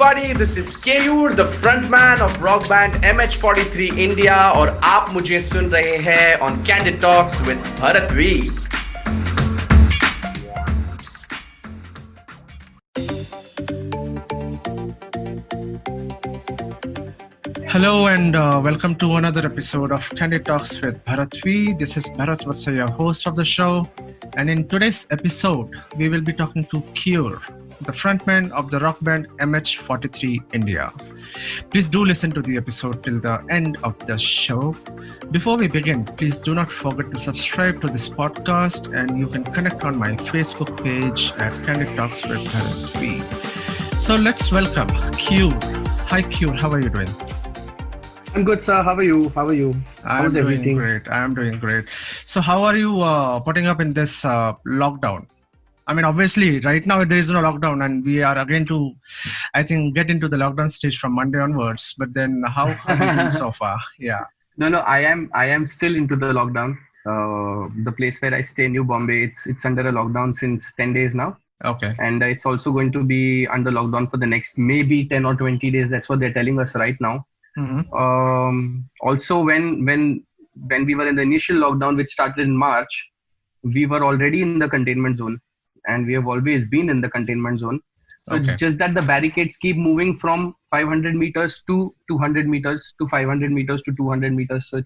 everybody, this is Keyur, the frontman of rock band MH43 India और आप मुझे सुन रहे हैं on Candid Talks with Bharat V. Hello and welcome to another episode of Candid Talks with Bharat V. This is Bharat Vatsaya, host of the show. And in today's episode, we will be talking to Keyur, the frontman of the rock band MH43 India. Please do listen to the episode till the end of the show. Before we begin, please do not forget to subscribe to this podcast, and you can connect on my Facebook page at Candid Talks with Bharat V. So let's welcome Keyur. Hi Keyur, how are you doing? I'm good, sir. How are you? How's everything? I'm doing great. So how are you putting up in this lockdown? I mean, obviously, right now there is no lockdown, and we are again to, I think, get into the lockdown stage from Monday onwards. But then, how have you been so far? Yeah. No. I am still into the lockdown. The place where I stay, New Bombay, it's under a lockdown since 10 days now. Okay. And it's also going to be under lockdown for the next maybe 10 or 20 days. That's what they're telling us right now. Mm-hmm. Also, when we were in the initial lockdown, which started in March, we were already in the containment zone, and we have always been in the containment zone. So Okay. It's just that the barricades keep moving from 500 meters to 200 meters to 500 meters to 200 meters. So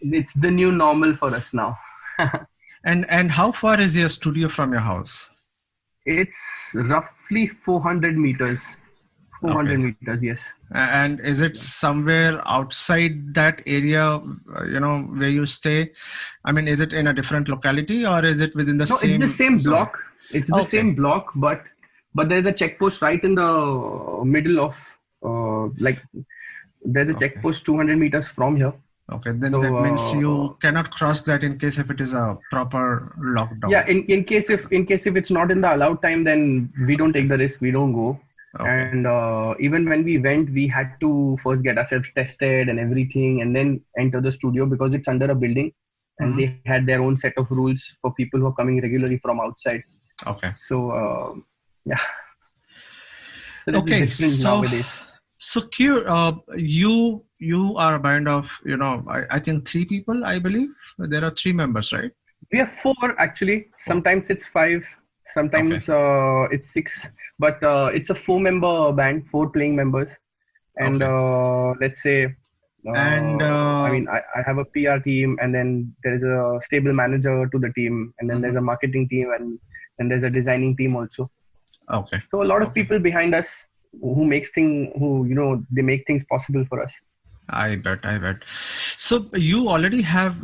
it's the new normal for us now. And how far is your studio from your house? It's roughly 400 meters. 400 Okay. meters, yes. And is it somewhere outside that area, where you stay? I mean, is it in a different locality, or is it within the No, same? it's the same zone? block. It's the Okay. same block, but there's a checkpost right in the middle of there's a Okay. checkpost 200 meters from here. Okay, then So, that means you cannot cross that in case if it is a proper lockdown. Yeah, in case if it's not in the allowed time, then we don't take the risk. We don't go. Okay. And even when we went, we had to first get ourselves tested and everything, and then enter the studio because it's under a building, and Mhm. they had their own set of rules for people who are coming regularly from outside. Okay. So yeah. So this is Okay. different nowadays. So Keyur, you are a band of I think 3 people. I believe there are 3 members, right? We have 4 actually. Sometimes it's 5. Sometimes it's 6. But it's a 4-member band, 4 playing members. And let's say, I mean, I have a PR team, and then there is a stable manager to the team, and then there's a marketing team, and then there's a designing team also. Okay. So a lot of Okay. people behind us who they make things possible for us. I bet. So you already have,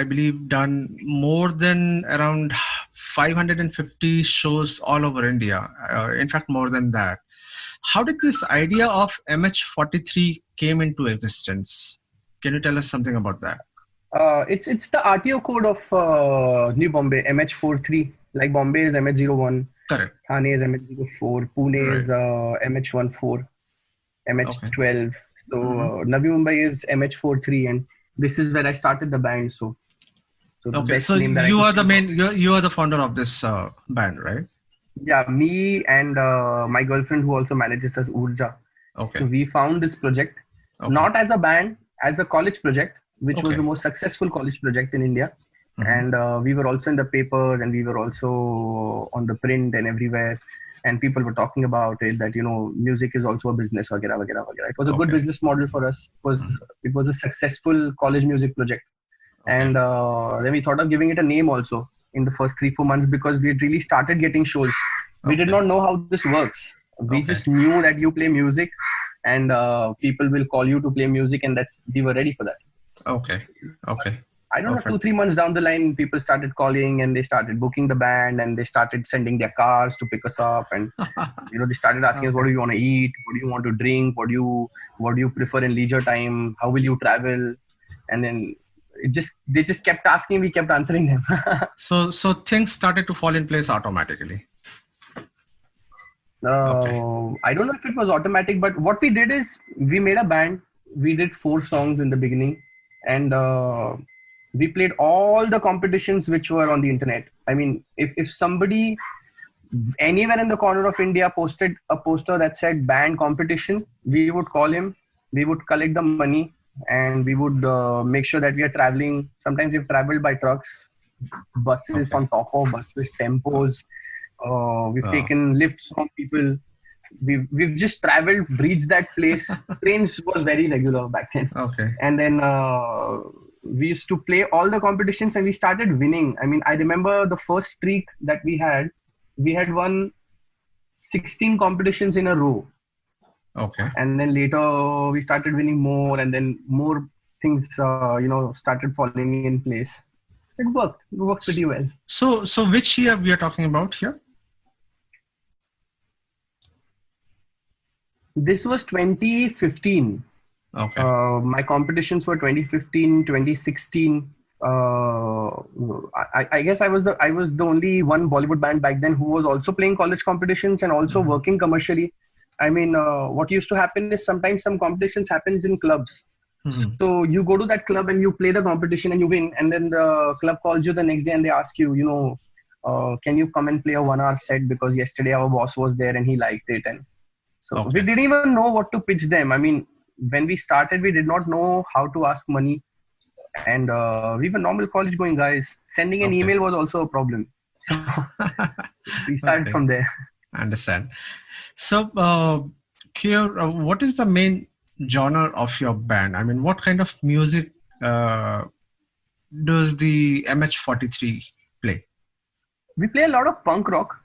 I believe done more than around 550 shows all over India. In fact, more than that. How did this idea of MH43 came into existence? Can you tell us something about that? It's the RTO code of New Bombay, MH43. Like Bombay is MH01, Correct. Thane is MH04, Pune is MH14, MH12. So Navi Mumbai is MH43, and this is where I started the band. So the Okay. best So name that I you could are the think of. main. You are the founder of this band, right? Yeah, me and my girlfriend who also manages us, Urja. Okay. So we found this project Okay. not as a band, as a college project, which was Okay. the most successful college project in India. Mhm. And we were also in the papers, and we were also on the print and everywhere. And people were talking about it, that music is also a business, vagera, vagera, vagera. It was a good Okay. business model for us. It was a successful college music project. Okay. And then we thought of giving it a name also in the first 3-4 months, because we had really started getting shows. We did Okay. not know how this works. We Okay. just knew that you play music, and people will call you to play music, and we were ready for that. Okay. I don't know, Perfect. 2-3 months down the line, people started calling, and they started booking the band, and they started sending their cars to pick us up, and they started asking us, what do you want to eat, what do you want to drink, what do you prefer in leisure time, how will you travel, and then they just kept asking, we kept answering them. So things started to fall in place automatically. I don't know if it was automatic, but what we did is we made a band. We did 4 songs in the beginning, and we played all the competitions which were on the internet. I mean, if somebody anywhere in the corner of India posted a poster that said band competition, we would call him, we would collect the money, and we would make sure that we are traveling. Sometimes we've traveled by trucks, buses on top of buses, tempos. We've taken lifts from people. We've just traveled, reached that place. Trains was very regular back then. Okay. And then we used to play all the competitions, and we started winning. I mean, I remember the first streak that we had won 16 competitions in a row. Okay. And then later we started winning more, and then more things, started falling in place. It worked pretty well. So which year we are talking about here? This was 2015. Okay. My competitions were 2015, 2016. I guess I was the only one Bollywood band back then who was also playing college competitions and also working commercially. I mean, what used to happen is sometimes some competitions happens in clubs. Mm-hmm. So you go to that club and you play the competition and you win, and then the club calls you the next day and they ask you, can you come and play a 1 hour set because yesterday our boss was there and he liked it. And so we didn't even know what to pitch them. I mean, when we started, we did not know how to ask money. And we were normal college going guys. Sending an email was also a problem. So we started from there. I understand. So, Kiyoor, what is the main genre of your band? I mean, what kind of music does the MH43 play? We play a lot of punk rock.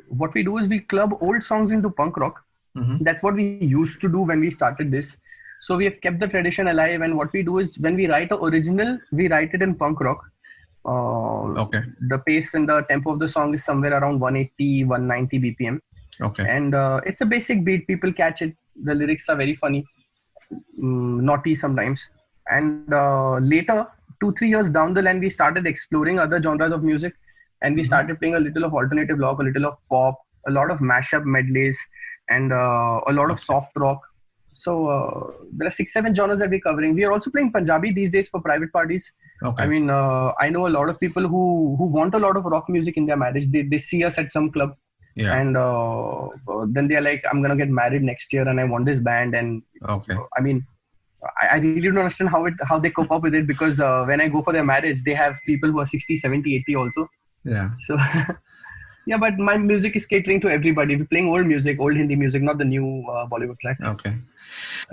What we do is we club old songs into punk rock. Mm-hmm. That's what we used to do when we started this. So we have kept the tradition alive, and what we do is when we write an original, we write it in punk rock. The pace and the tempo of the song is somewhere around 180, 190 BPM. Okay. And it's a basic beat. People catch it. The lyrics are very funny, naughty sometimes. And later, 2-3 years down the line, we started exploring other genres of music, and we started playing a little of alternative rock, a little of pop, a lot of mashup medleys, and a lot of soft rock. So there are 6-7 genres that we're covering. We are also playing Punjabi these days for private parties. Okay. I mean, I know a lot of people who want a lot of rock music in their marriage. They see us at some club, and then they're like, I'm gonna get married next year, and I want this band. And I mean, I really don't understand how they cope up with it, because when I go for their marriage, they have people who are 60, 70, 80 also. Yeah. So. Yeah, but my music is catering to everybody. We're playing old music, old Hindi music, not the new Bollywood tracks. Okay.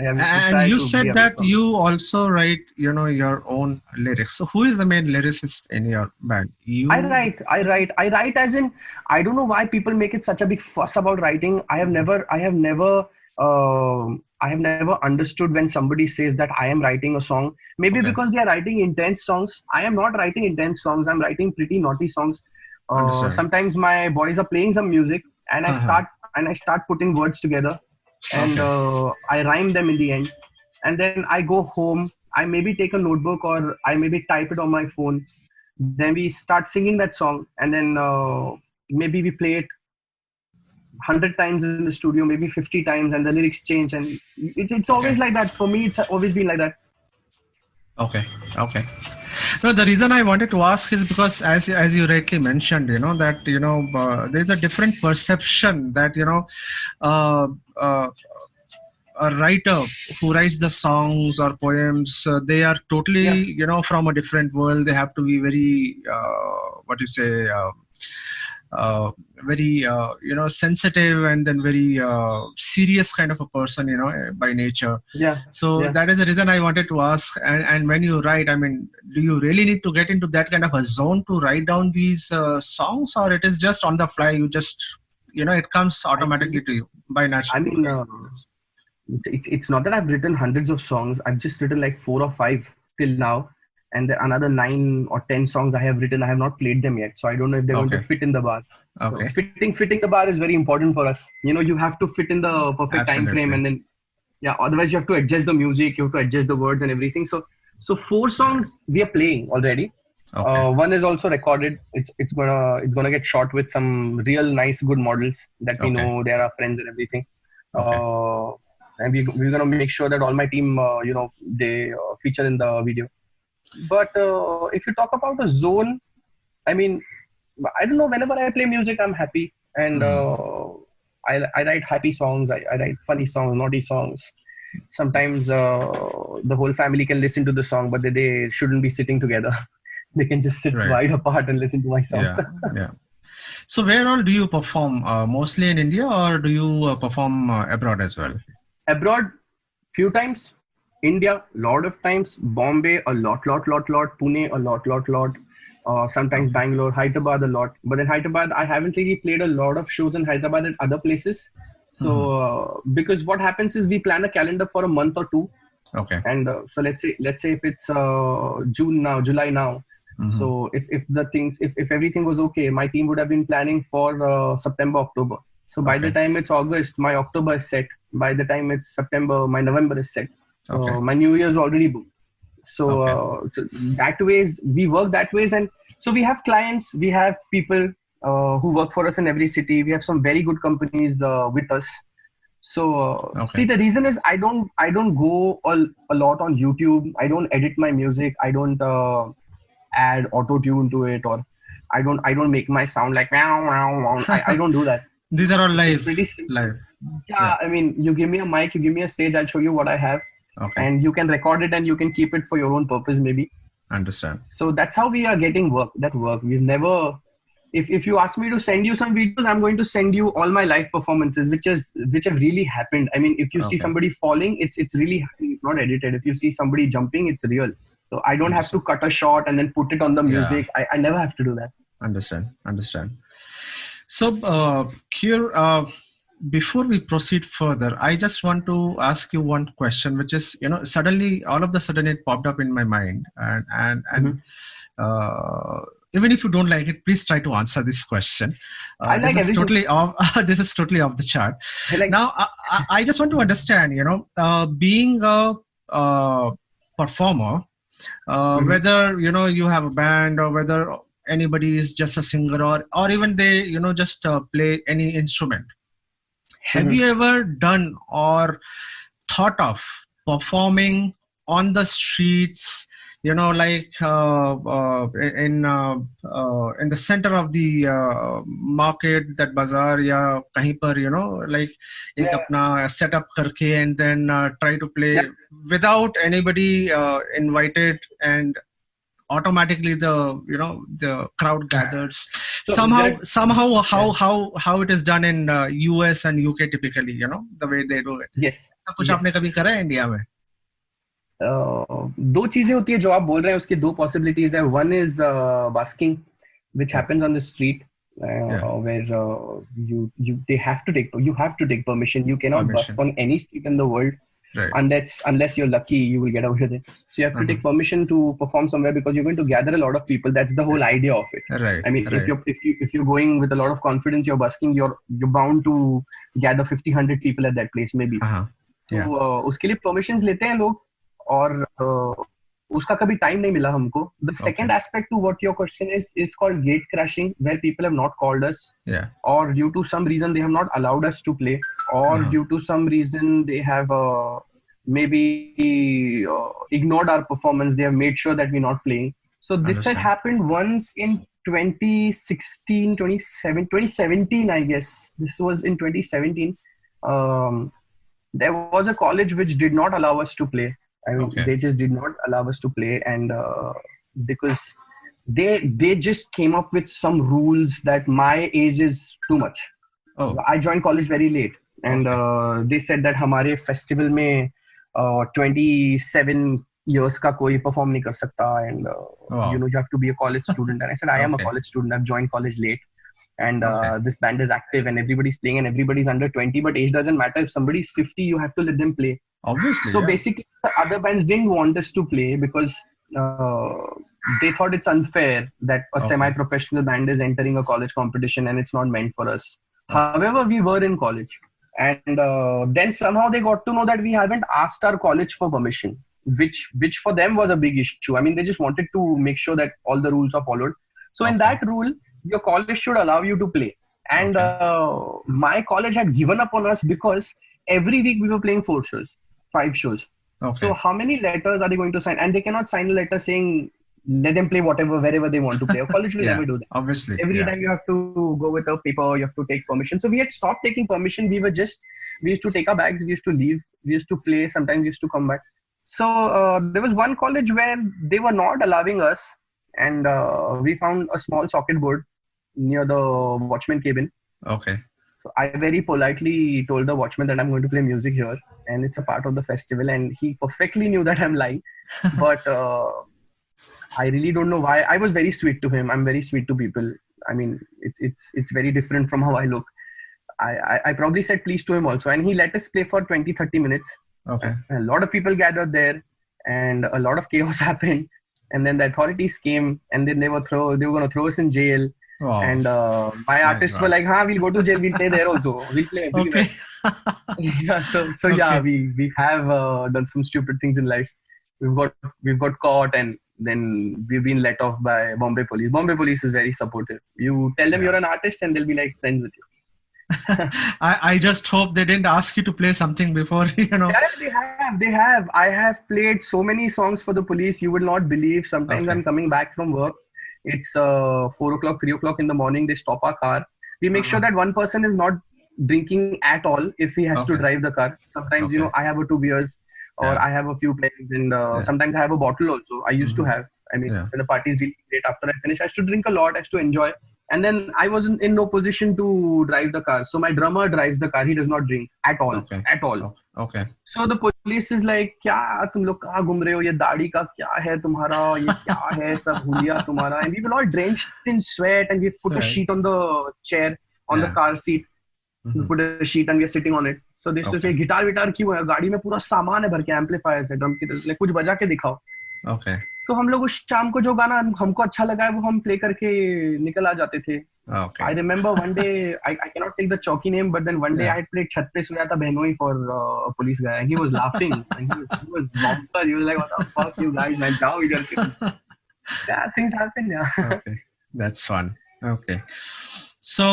Yeah, and you said that you also write, your own lyrics. So who is the main lyricist in your band? You? I write as in, I don't know why people make it such a big fuss about writing. I have never understood when somebody says that I am writing a song. Maybe because they are writing intense songs. I am not writing intense songs. I'm writing pretty naughty songs. Sometimes my boys are playing some music, and I start putting words together, and I rhyme them in the end, and then I go home. I maybe take a notebook, or I maybe type it on my phone. Then we start singing that song, and then maybe we play it 100 times in the studio, maybe 50 times, and the lyrics change, and it's always like that. For me, it's always been like that. Okay. No, the reason I wanted to ask is because, as you rightly mentioned, that there is a different perception that a writer who writes the songs or poems, they are totally from a different world. They have to be very very sensitive, and then very serious kind of a person, by nature. That is the reason I wanted to ask. And when you write, I mean, do you really need to get into that kind of a zone to write down these songs, or it is just on the fly? You just it comes automatically to you by nature? I mean, it's not that I've written hundreds of songs. I've just written like 4 or 5 till now. And another 9 or 10 songs I have written, I have not played them yet. So I don't know if they're going to fit in the bar. Okay. So fitting the bar is very important for us. You have to fit in the perfect time frame, and then otherwise you have to adjust the music, you have to adjust the words and everything. So 4 songs we are playing already. Okay. One is also recorded. It's gonna get shot with some real nice good models that we know they are our friends and everything. And we're gonna make sure that all my team they feature in the video. But if you talk about a zone, I mean, I don't know. Whenever I play music, I'm happy, and I write happy songs. I write funny songs, naughty songs. Sometimes the whole family can listen to the song, but they shouldn't be sitting together. They can just sit wide apart and listen to my songs. Yeah. So where all do you perform? Mostly in India, or do you perform abroad as well? Abroad, few times. India, lot of times. Bombay, a lot. Pune, a lot. Sometimes Bangalore, Hyderabad, a lot. But in Hyderabad, I haven't really played a lot of shows in Hyderabad and other places. So because what happens is we plan a calendar for a month or two. Okay. And so let's say if it's June now, July now. So if everything was okay, my team would have been planning for September, October. So by the time it's August, my October is set. By the time it's September, my November is set. My New Year's already booked. So, so that ways we work that ways, and so we have clients, we have people who work for us in every city. We have some very good companies with us. So see, the reason is I don't go a lot on YouTube. I don't edit my music. I don't add auto tune to it, or I don't make my sound like I don't do that. These are all live. Live. Yeah, I mean, you give me a mic, you give me a stage, I'll show you what I have. And you can record it and you can keep it for your own purpose, maybe. Understand. So that's how we are getting work. We've never, if you ask me to send you some videos, I'm going to send you all my live performances, which have really happened. I mean, if you see somebody falling, it's really happening. It's not edited. If you see somebody jumping, it's real. So I don't have to cut a shot and then put it on the music. I never have to do that. Understand. So, Kure, before we proceed further, I just want to ask you one question, which is, suddenly, all of a sudden it popped up in my mind, and even if you don't like it, please try to answer this question. This is totally off the chart. Now, I just want to understand, being a performer, whether you have a band, or whether anybody is just a singer, or even they just play any instrument. Have you ever done or thought of performing on the streets, like in the center of the market, that bazaar, ya kahin par, like ek apna set up karke, and then try to play without anybody invited, and automatically the crowd gathers. So somehow how it is done in US and UK typically, the way they do it. Yes. कुछ आपने कभी करा है India में? दो चीजें होती है जो आप बोल रहे हैं, उसकी दो possibilities है. One is busking, which happens on the street, where you have to take permission. You cannot busk on any street in the world. Right. Unless you're lucky, you will get away with it. So you have to take permission to perform somewhere, because you're going to gather a lot of people. That's the whole idea of it. Right. I mean, if you're going with a lot of confidence, you're busking, you're bound to gather 50-100 people at that place, maybe. तो उसके लिए permissions लेते हैं लोग, और उसका कभी time नहीं मिला हमको. The second aspect to what your question is called gate crashing, where people have not called us, or due to some reason they have not allowed us to play, or due to some reason they have maybe ignored our performance. They have made sure that we're not playing. So this had happened once in 2017, I guess. This was in 2017. There was a college which did not allow us to play. I mean, they just did not allow us to play, and because they just came up with some rules that my age is too much. I joined college very late, and they said that हमारे festival में 27 years का कोई perform नहीं कर सकता, and you have to be a college student. And I said, I am a college student. I've joined college late, and this band is active, and everybody's playing, and everybody's under 20. But age doesn't matter. If somebody's 50, you have to let them play. Obviously. So basically, the other bands didn't want us to play because they thought it's unfair that a semi-professional band is entering a college competition and it's not meant for us. However, we were in college, and then somehow they got to know that we haven't asked our college for permission, which for them was a big issue. I mean, they just wanted to make sure that all the rules are followed. So in that rule, your college should allow you to play. And my college had given up on us because every week we were playing 5 shows. So how many letters are they going to sign? And they cannot sign a letter saying let them play wherever they want to play. A college will never do that. Obviously. Every time you have to go with a paper, you have to take permission. So we had stopped taking permission. We used to take our bags, we used to leave, we used to play, sometimes we used to come back. So there was one college where they were not allowing us, and we found a small socket board near the watchman cabin. Okay. So I very politely told the watchman that I'm going to play music here and it's a part of the festival, and he perfectly knew that I'm lying. But I really don't know why. I was very sweet to him. I'm very sweet to people. I mean, it's very different from how I look. I probably said please to him also, and he let us play for 20-30 minutes. Okay. A lot of people gathered there and a lot of chaos happened, and then the authorities came, and then they were going to throw us in jail. Wow. And my artists were like, we'll go to jail, we'll play there also, we'll play everywhere. Okay. Yeah, so yeah, we have done some stupid things in life. We've got caught, and then we've been let off by Bombay police. Bombay police is very supportive. You tell them you're an artist and they'll be like friends with you. I just hope they didn't ask you to play something before, Yeah, they have. I have played so many songs for the police, you will not believe. Sometimes I'm coming back from work. It's 4 o'clock, 3 o'clock in the morning. They stop our car. We make sure that one person is not drinking at all if he has to drive the car. Sometimes, I have 2 beers or I have a few plays, and sometimes I have a bottle also. I used to have. I mean, when the party is really late, after I finish, I used to drink a lot, I used to enjoy. And then I wasn't in no position to drive the car. So my drummer drives the car. He does not drink at all. At all. Okay. So the police is like, क्या तुम लोग कहाँ घूम रहे हो? ये दाढ़ी का क्या है तुम्हारा? ये क्या है सब हुलिया तुम्हारा? And we were all drenched in sweat, and we put a sheet on the chair, on the car seat. We put a sheet and we are sitting on it. So they used to say, guitar विटार क्यों है? गाड़ी में पूरा सामान है भर के, amplifiers है, drum kit, कुछ बजा के दिखाओ. Okay. तो हम लोग उस शाम को जो गाना हमको अच्छा लगा है वो हम प्ले करके निकल आ जाते थे. Okay. I remember one day, I cannot take the Chowki name, but then one day I had played Chhat Pe Soya Tha Behnoi for a police guy, and he was laughing, and he was bumper. He was like, "What the fuck, you guys, man? Jao idhar." Yeah, things happen. Yeah. Okay, that's fun. Okay, so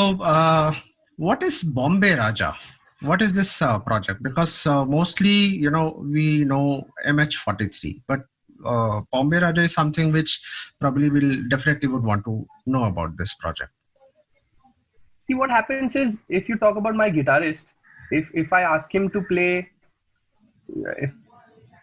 what is Bombay Raja? What is this project? Because mostly, we know MH43, but Bombay Raja is something which probably definitely would want to know about this project. See, what happens is, if you talk about my guitarist, if I ask him to play,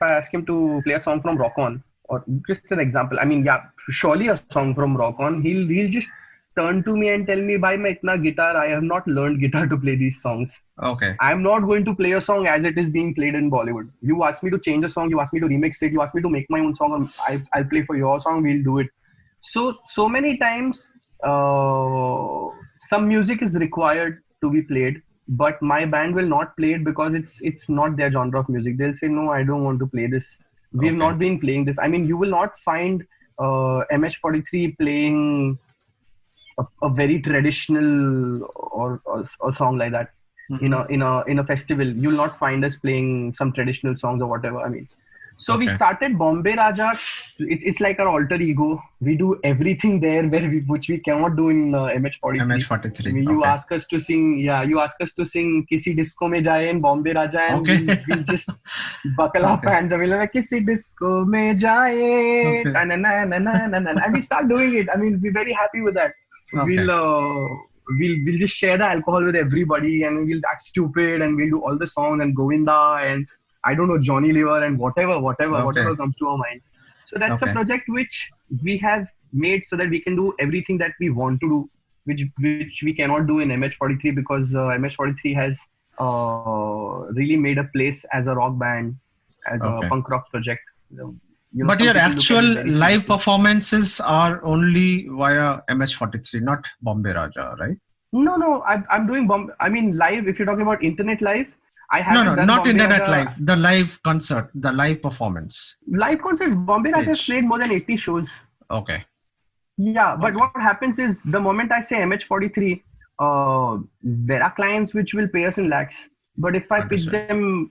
a song from Rock On, or just an example, I mean, yeah, surely a song from Rock On, he'll just turn to me and tell me, "Bhai, main itna guitar, I have not learned guitar to play these songs. Okay. I'm not going to play a song as it is being played in Bollywood. You ask me to change a song, you ask me to remix it, you ask me to make my own song, I'll play for your song, we'll do it." So many times, some music is required to be played, but my band will not play it because it's not their genre of music. They'll say, "No, I don't want to play this. We have not been playing this." I mean, you will not find MH43 playing a very traditional or song like that. In a festival. You'll not find us playing some traditional songs or whatever. I mean, so we started Bombay Raja. It's like our alter ego. We do everything there which we cannot do in MH43. MH43. I mean, you ask us to sing. Yeah, you ask us to sing "Kisi Disco Mein Jaye" in Bombay Raja, and we'll just buckle our pants and we'll be like, "Kisi Disco Mein Jaye," and we start doing it. I mean, we're very happy with that. We'll just share the alcohol with everybody, and we'll act stupid, and we'll do all the songs and Govinda and I don't know, Johnny Lever and whatever comes to our mind. So that's a project which we have made so that we can do everything that we want to do, which we cannot do in MH43 because MH43 has really made a place as a rock band, as a punk rock project. But your actual live performances are only via MH43, not Bombay Raja, right? No, I'm doing I mean, live. If you're talking about internet live, I haven't done not Bombay internet Raja. live. The live concert, the live performance. Live concerts. Bombay Raja has played more than 80 shows. Okay. Yeah, but what happens is the moment I say MH43, there are clients which will pay us in lakhs. But if I pitch them,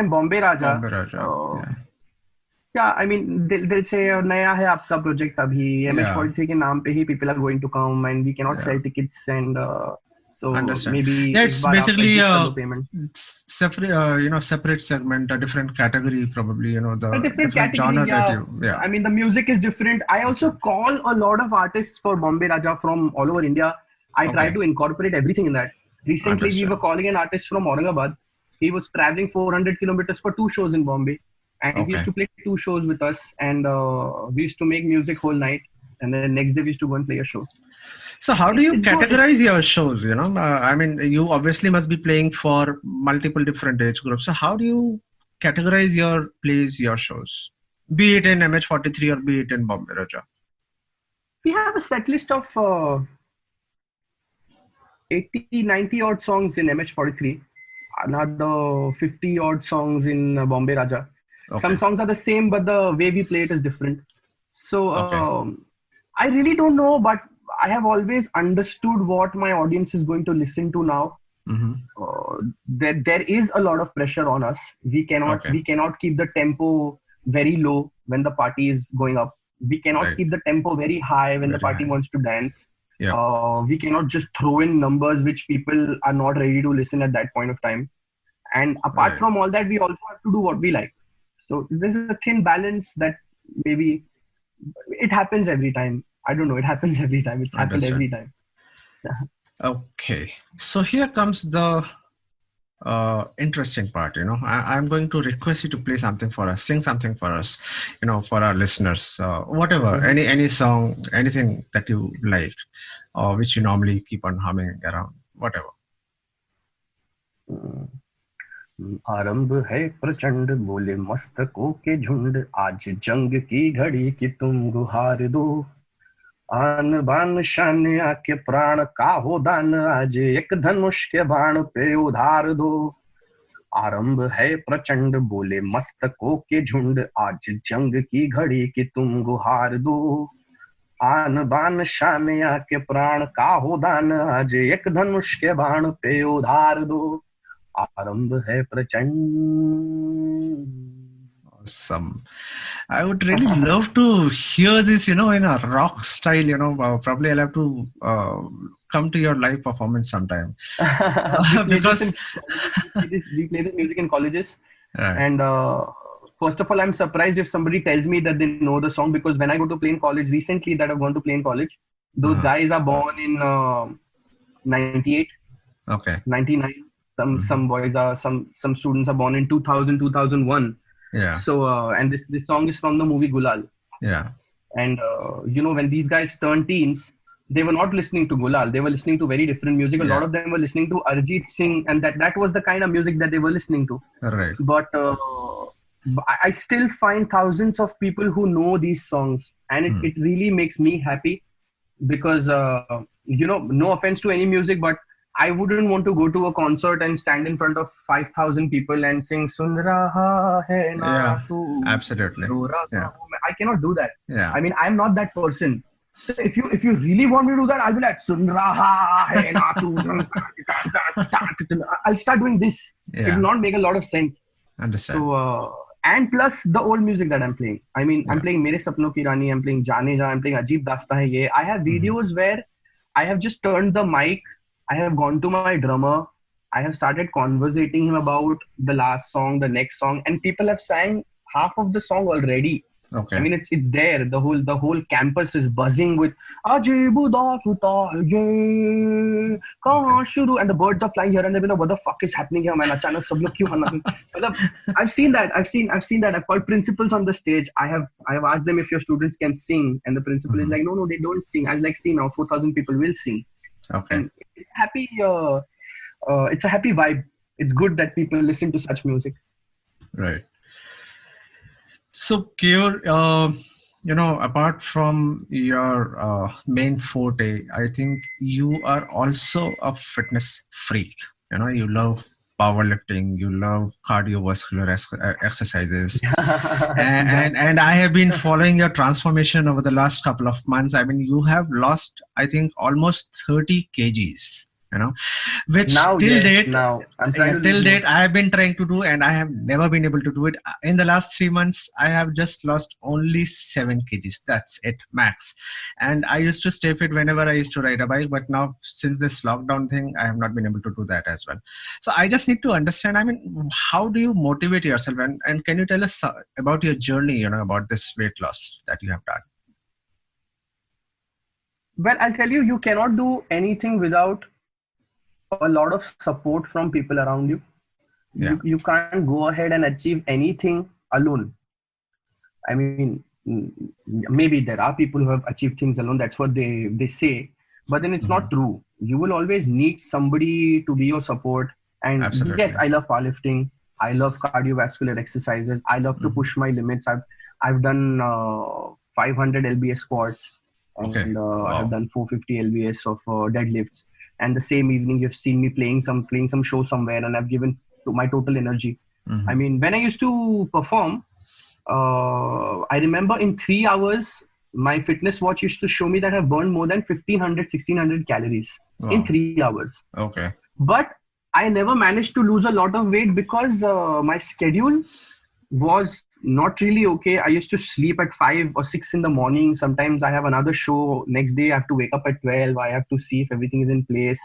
Bombay Raja, yeah, I mean, they'll say, "Naya hai aapka project abhi, MH43 ke naam pe hi people are going to come and we cannot sell tickets." And So Understand. maybe Yeah, it's इस बार आप basically adjust कर a दो payment. separate, separate segment, a different category, probably. The A different different category, genre that yeah. you, yeah. I mean, the music is different. I also call a lot of artists for Bombay Raja from all over India. I try Okay. to incorporate everything in that. Recently, we Understand. were calling an artist from Aurangabad. He was traveling 400 kilometers for 2 shows in Bombay, and he used Okay. to play 2 shows with us. And we used to make music whole night, and then next day we used to go and play a show. So how do you It's good. categorize your shows? I mean, you obviously must be playing for multiple different age groups. So how do you categorize your plays, your shows, be it in MH43 or be it in Bombay Raja? We have a set list of 80, 90 odd songs in MH43, another 50 odd songs in Bombay Raja. Okay. Some songs are the same, but the way we play it is different. So Okay. I really don't know, but I have always understood what my audience is going to listen to now. Mm-hmm. There is a lot of pressure on us. We cannot keep the tempo very low when the party is going up. We cannot Right. keep the tempo very high when the Very party high. wants to dance. Yeah. We cannot just throw in numbers which people are not ready to listen at that point of time. And apart Right. from all that, we also have to do what we like. So this is a thin balance that maybe it happens every time. I don't know. It happens every time. It's happened Understand. every time. Okay. So here comes the interesting part. I'm going to request you to play something for us, sing something for us, for our listeners, whatever, any song, anything that you like, or which you normally keep on humming around, whatever. आरंभ है प्रचंड बोले मस्तकों के झुंड आज जंग की घड़ी की तुम गुहार दो आन बान शान आके प्राण का हो दान आज एक धनुष के बाण पे उधार दो आरंभ है प्रचंड बोले मस्तकों के झुंड आज जंग की घड़ी की तुम गुहार दो आन बान शान आके प्राण का हो दान आज एक धनुष के बाण पे उधार दो आरंभ है प्रचंड. Awesome. I would really love to hear this, in a rock style, probably I'll have to come to your live performance sometime. Because we play this music in colleges. Right. And first of all, I'm surprised if somebody tells me that they know the song, because when I go to play in college, recently that I've gone to play in college, those guys are born in 98, Okay. 99. Some boys are, some students are born in 2000, 2001. Yeah. So, and this song is from the movie Gulal. Yeah. And, when these guys turned teens, they were not listening to Gulal. They were listening to very different music. A lot of them were listening to Arijit Singh, and that was the kind of music that they were listening to. Right. But I still find thousands of people who know these songs, and it really makes me happy, because, no offense to any music, but I wouldn't want to go to a concert and stand in front of 5,000 people and sing "Sun Raha Hai Na Yeah, Tu." absolutely. Yeah. I cannot do that. Yeah. I mean, I'm not that person. So if you really want me to do that, I'll be like "Sun Raha Hai Na Tu." I'll start doing this. It Yeah. will not make a lot of sense. Understand. So and plus the old music that I'm playing. I mean, I'm playing Mere Sapno Ki Rani. I'm playing Jaane Ja. I'm playing Ajeeb Dasta Hai Ye. I have videos where I have just turned the mic. I have gone to my drummer. I have started conversating him about the last song, the next song, and people have sang half of the song already. Okay. I mean, it's there. The whole campus is buzzing with "Ajeeb Dasta Hai Ye, kahan shuru," and the birds are flying here and there. What the fuck is happening here, man? Achanak sab log kyun hana? I've seen that. I've seen that. I've called principals on the stage. I have asked them if your students can sing, and the principal is like, no, they don't sing. I was like, see now, 4,000 people will sing. Okay. And it's happy. It's a happy vibe. It's good that people listen to such music. Right. So, Keyur, apart from your main forte, I think you are also a fitness freak. You love powerlifting, you love cardiovascular exercises. and I have been following your transformation over the last couple of months. I mean, you have lost, I think, almost 30 kgs. which Now, till yes, date, now I'm trying to till lose date more. I have been trying to do, and I have never been able to do it. In the last 3 months, I have just lost only 7 kgs. That's it, max. And I used to stay fit whenever I used to ride a bike, but now since this lockdown thing, I have not been able to do that as well. So I just need to understand, I mean, how do you motivate yourself, and can you tell us about your journey, about this weight loss that you have done? Well, I'll tell you, you cannot do anything without a lot of support from people around you. Yeah. You can't go ahead and achieve anything alone. I mean, maybe there are people who have achieved things alone. That's what they say, but then it's not true. You will always need somebody to be your support. And Absolutely. yes, I love powerlifting. I love cardiovascular exercises. I love to push my limits. I've done 500 lbs squats, and I have done 450 lbs of deadlifts. And the same evening, you've seen me playing some show somewhere, and I've given to my total energy. I mean, when I used to perform, I remember in 3 hours, my fitness watch used to show me that I've burned more than 1500, 1600 calories in 3 hours. Okay. But I never managed to lose a lot of weight because my schedule was not really okay. I used to sleep at 5 or 6 in the morning. Sometimes I have another show. Next day, I have to wake up at 12. I have to see if everything is in place.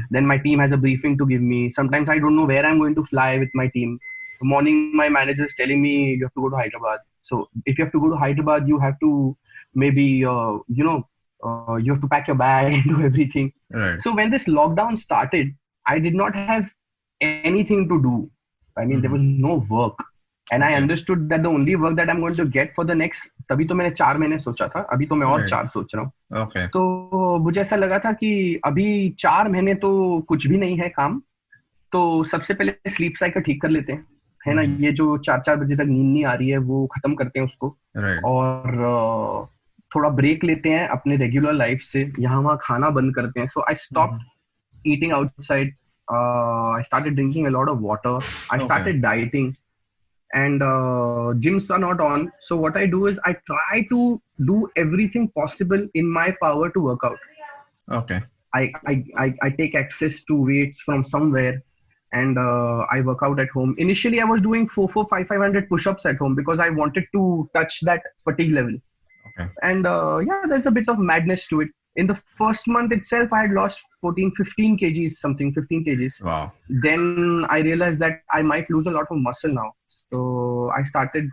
Then my team has a briefing to give me. Sometimes I don't know where I'm going to fly with my team. The morning, my manager is telling me you have to go to Hyderabad. So if you have to go to Hyderabad, you have to maybe, you have to pack your bag and do everything. Right. So when this lockdown started, I did not have anything to do. I mean, there was no work. And I understood that the only work that I'm going to get for the next, तभी तो मैंने 4 महीने सोचा था, अभी तो मैं और 4 सोच रहा हूँ. Okay. तो मुझे ऐसा लगा था कि अभी 4 महीने तो कुछ भी नहीं है काम, तो सबसे पहले स्लीप साइकिल ठीक कर लेते हैं, है ना. ये जो 4 बजे तक नींद नहीं आ रही है वो खत्म करते हैं उसको. Right. और थोड़ा ब्रेक लेते हैं अपने रेगुलर लाइफ से, यहाँ वहाँ खाना बंद करते हैं. So I stop eating outside. I started drinking a lot of water. I started dieting. And gyms are not on. So what I do is I try to do everything possible in my power to work out. Okay. I take access to weights from somewhere, and I work out at home. Initially, I was doing 500 push-ups at home because I wanted to touch that fatigue level. Okay. And there's a bit of madness to it. In the first month itself, I had lost 15 kgs. Wow. Then I realized that I might lose a lot of muscle now. So I started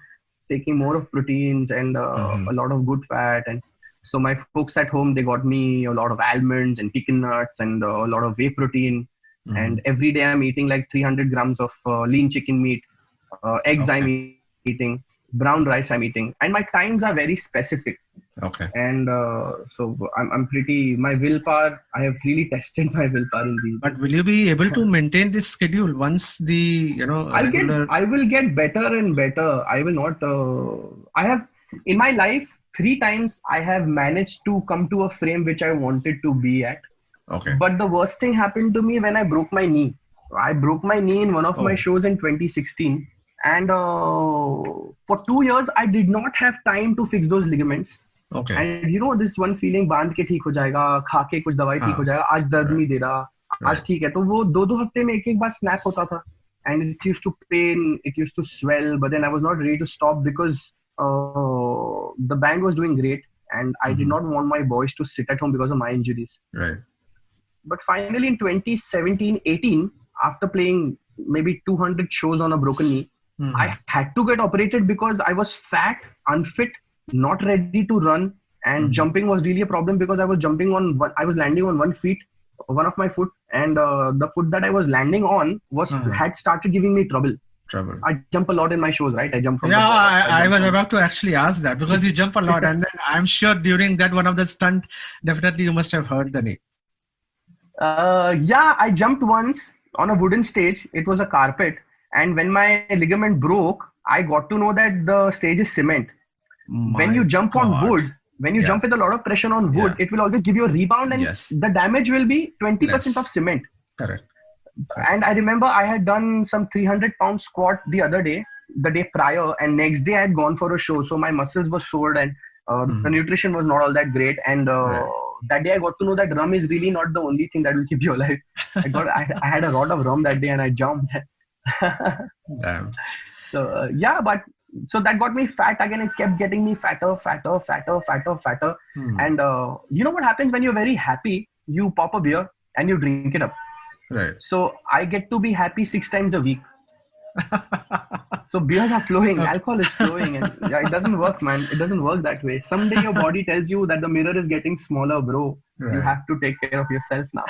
taking more of proteins and a lot of good fat. And so my folks at home, they got me a lot of almonds and pecan nuts and a lot of whey protein. And every day I'm eating like 300 grams of lean chicken meat, eggs I'm eating, brown rice I'm eating. And my times are very specific. Okay. And so I'm pretty, my willpower, I have really tested my willpower in these. But will you be able to maintain this schedule once the, I will get better and better. I will not, I have, in my life, 3 times I have managed to come to a frame which I wanted to be at. Okay. But the worst thing happened to me when I broke my knee. I broke my knee in one of my shows in 2016. And for 2 years, I did not have time to fix those ligaments. Okay. And this one feeling, बांध के ठीक हो जाएगा, खा के कुछ दवाई ठीक हो जाएगा, आज दर्द नहीं दे रहा, आज ठीक है. तो वो 2 हफ्ते में एक बार snap होता था. And it used to pain, it used to swell, but then I was not ready to stop because the band was doing great. And I did not want my boys to sit at home because of my injuries. Right. But finally in 2017-18, after playing maybe 200 shows on a broken knee, I had to get operated because I was fat, unfit, not ready to run, and jumping was really a problem because I was landing on one of my foot, and the foot that I was landing on had started giving me trouble. I jump a lot in my shows, right? I jump from I was about to actually ask that because you jump a lot, and then I'm sure during that one of the stunt, definitely you must have hurt the knee. I jumped once on a wooden stage. It was a carpet, and when my ligament broke, I got to know that the stage is cement. When you jump on wood, when you jump with a lot of pressure on wood, it will always give you a rebound, and the damage will be 20% of cement. Correct. And I remember I had done some 300-pound squat the day prior, and next day I had gone for a show. So my muscles were sore, and The nutrition was not all that great, and that day I got to know that rum is really not the only thing that will keep you alive. I had a lot of rum that day, and I jumped. Damn. So so that got me fat again. It kept getting me fatter. And you know what happens when you're very happy? You pop a beer and you drink it up. Right. So I get to be happy 6 times a week. So beers are flowing, alcohol is flowing, and it doesn't work, man. It doesn't work that way. Someday your body tells you that the mirror is getting smaller, bro. Right. You have to take care of yourself now.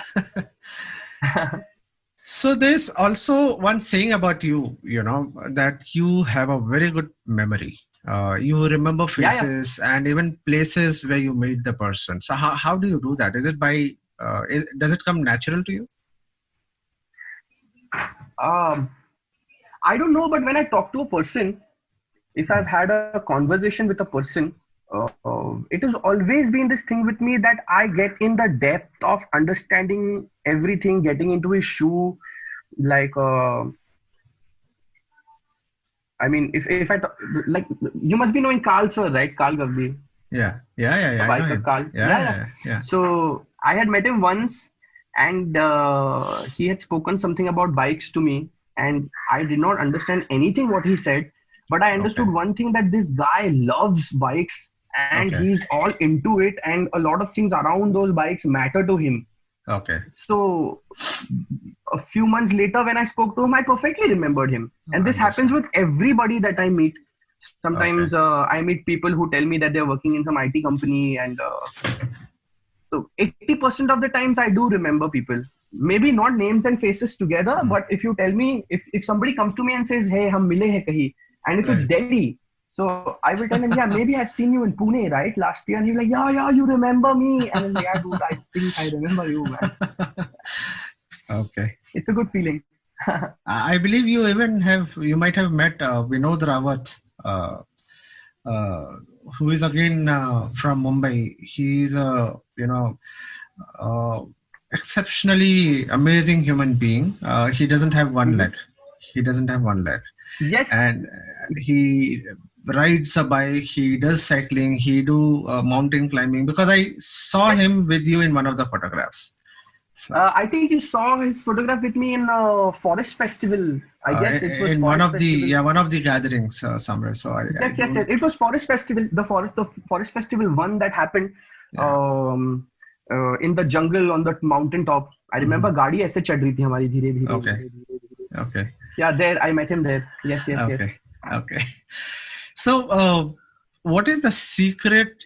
So there's also one saying about you, that you have a very good memory. You remember faces and even places where you meet the person. So how do you do that? Is it does it come natural to you? I don't know, but when I talk to a person, if I've had a conversation with a person, it has always been this thing with me that I get in the depth of understanding everything, getting into his shoe. Like, I mean, if I talk, like, you must be knowing Carl sir, right? Carl Gavdi. Yeah. Biker Carl. Yeah. So I had met him once, and he had spoken something about bikes to me, and I did not understand anything what he said, but I understood one thing, that this guy loves bikes and he's all into it, and a lot of things around those bikes matter to him. Okay. So a few months later when I spoke to him, I perfectly remembered him. And this happens with everybody that I meet. Sometimes I meet people who tell me that they're working in some IT company, and so 80% of the times I do remember people. Maybe not names and faces together, but if you tell me, if somebody comes to me and says, hey, hum mile hai kahi, and if it's Delhi, so I will tell him, yeah, maybe I'd seen you in Pune, right, last year. And he's like, yeah, you remember me. And I'm like, yeah, dude, I think I remember you, man. Okay. It's a good feeling. I believe you might have met Vinod Rawat, who is again from Mumbai. He's a, exceptionally amazing human being. He doesn't have one leg. Yes. And he rides a bike, he does cycling, he do mountain climbing, because I saw him with you in one of the photographs. So, I think you saw his photograph with me in a forest festival. I guess it was in one of the gatherings somewhere. So yes, it was forest festival. The forest festival one that happened in the jungle on the mountain top. I remember गाड़ी ऐसे चढ़ रही थी हमारी धीरे-धीरे. Okay. Yeah, there I met him there. Yes. Okay. So, what is the secret,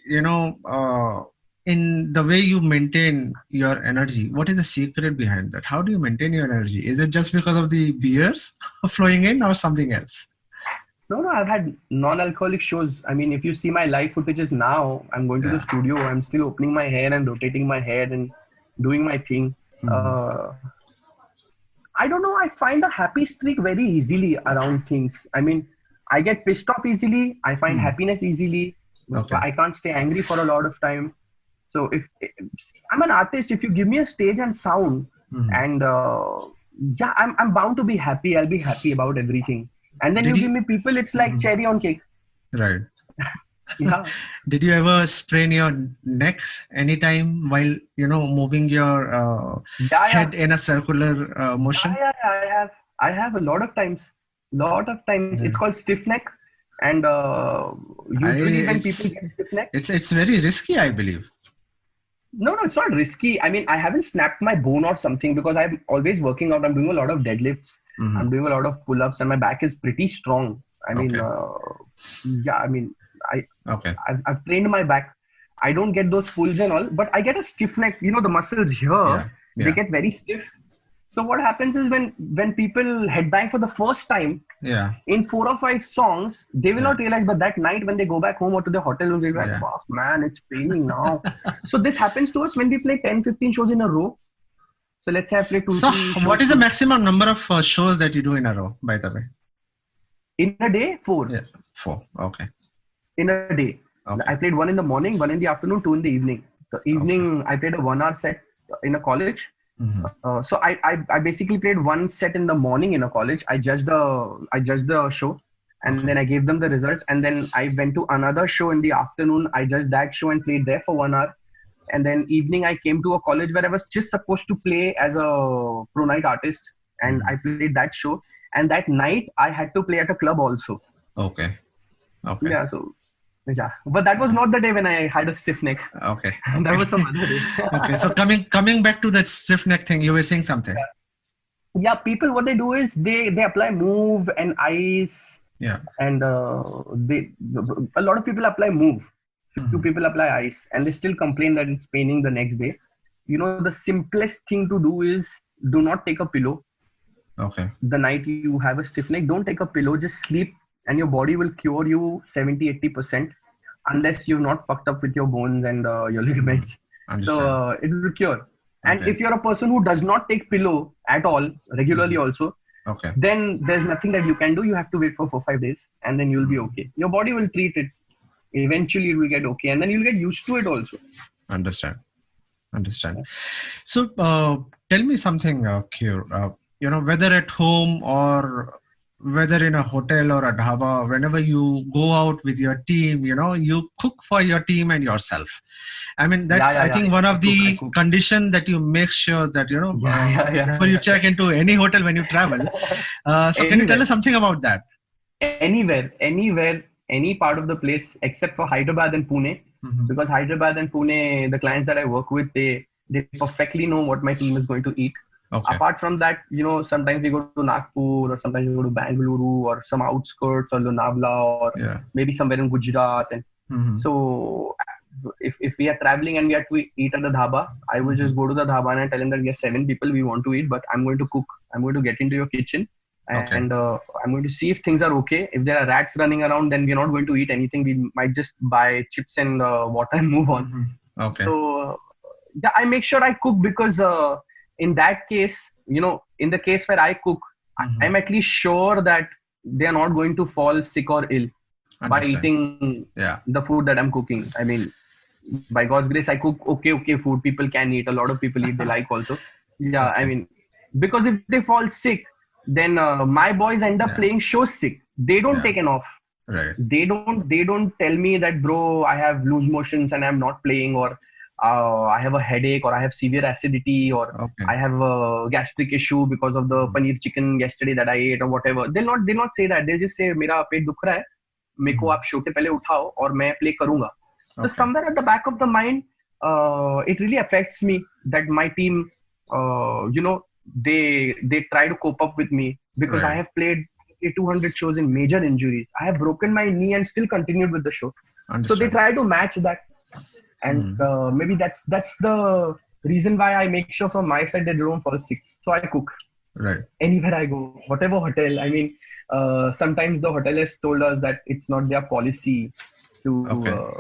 in the way you maintain your energy? What is the secret behind that? How do you maintain your energy? Is it just because of the beers flowing in, or something else? No, I've had non-alcoholic shows. I mean, if you see my live footages now, I'm going to the studio, I'm still opening my hair and rotating my head and doing my thing. I don't know, I find a happy streak very easily around things. I mean, I get pissed off easily. I find happiness easily. Okay. I can't stay angry for a lot of time. So if I'm an artist, if you give me a stage and sound, and I'm bound to be happy. I'll be happy about everything. And then give me people, it's like cherry on cake. Right. Yeah. Did you ever sprain your neck anytime while, moving your head in a circular motion? Yeah, I have a lot of times. It's called stiff neck. And usually when people get stiff neck, it's very risky, I believe. No, it's not risky. I mean, I haven't snapped my bone or something, because I'm always working out. I'm doing a lot of deadlifts. I'm doing a lot of pull-ups, and my back is pretty strong. I mean, I've trained my back. I don't get those pulls and all, but I get a stiff neck. The muscles here, they get very stiff. So what happens is when people headbang for the first time, in 4 or 5 songs, they will not realize, but that night when they go back home or to the hotel room, they'll be like, fuck, man, it's paining now. So this happens to us when we play 10-15 shows in a row. So let's say I play 2-3 shows. What is the maximum number of shows that you do in a row, by the way? In a day, 4. Yeah, 4. Okay. In a day. Okay. I played 1 in the morning, 1 in the afternoon, 2 in the evening. The evening, I played a 1-hour set in a college. So I basically played 1 set in the morning in a college. I judged the show, And then I gave them the results. And then I went to another show in the afternoon. I judged that show and played there for 1 hour. And then evening, I came to a college where I was just supposed to play as a pro night artist. And I played that show. And that night, I had to play at a club also. Okay. Yeah, so... Yeah, but that was not the day when I had a stiff neck. Okay. That was some other day. Okay, so coming back to that stiff neck thing, you were saying something. Yeah, people, what they do is they apply move and ice. Yeah. And a lot of people apply move. Few people apply ice, and they still complain that it's paining the next day. You know, the simplest thing to do is do not take a pillow. Okay. The night you have a stiff neck, don't take a pillow, just sleep. And your body will cure you 70-80% unless you've not fucked up with your bones and your ligaments. So it will cure. And if you're a person who does not take pillow at all, regularly also, then there's nothing that you can do. You have to wait for 4-5 days and then you'll be okay. Your body will treat it. Eventually it will get okay. And then you'll get used to it also. Understand. So tell me something, Keyur. Whether at home or whether in a hotel or a dhaba, whenever you go out with your team, you cook for your team and yourself. I mean, that's, I think, one of the condition that you make sure that, before you check into any hotel when you travel. So can you tell us something about that? Anywhere, any part of the place except for Hyderabad and Pune. Because Hyderabad and Pune, the clients that I work with, they perfectly know what my team is going to eat. Okay. Apart from that, sometimes we go to Nagpur or sometimes we go to Bangalore or some outskirts or Lonavala or maybe somewhere in Gujarat. And so if we are traveling and we have to eat at the dhaba, I will just go to the dhaba and I tell them that we are 7 people, we want to eat, but I'm going to cook. I'm going to get into your kitchen and I'm going to see if things are okay. If there are rats running around, then we're not going to eat anything. We might just buy chips and water and move on. Okay. So I make sure I cook because in that case, in the case where I cook, I'm at least sure that they are not going to fall sick or ill by eating the food that I'm cooking. I mean, by God's grace, I cook okay food. People can eat. A lot of people eat. They like also. Yeah, I mean, because if they fall sick, then my boys end up playing shows sick. They don't take an off. Right. They don't tell me that, bro, I have loose motions and I'm not playing, or I have a headache, or I have severe acidity, or I have a gastric issue because of the paneer chicken yesterday that I ate, or whatever. They'll not say that. They'll just say, मेरा पेट दुख रहा है, मेरे को आप show के पहले उठाओ और मैं play करूँगा. So somewhere at the back of the mind, it really affects me that my team, they try to cope up with me because I have played 200 shows in major injuries. I have broken my knee and still continued with the show. So they try to match that. And maybe that's the reason why I make sure from my side they don't fall sick. So I cook. Right. Anywhere I go, whatever hotel. I mean, sometimes the hoteliers told us that it's not their policy to,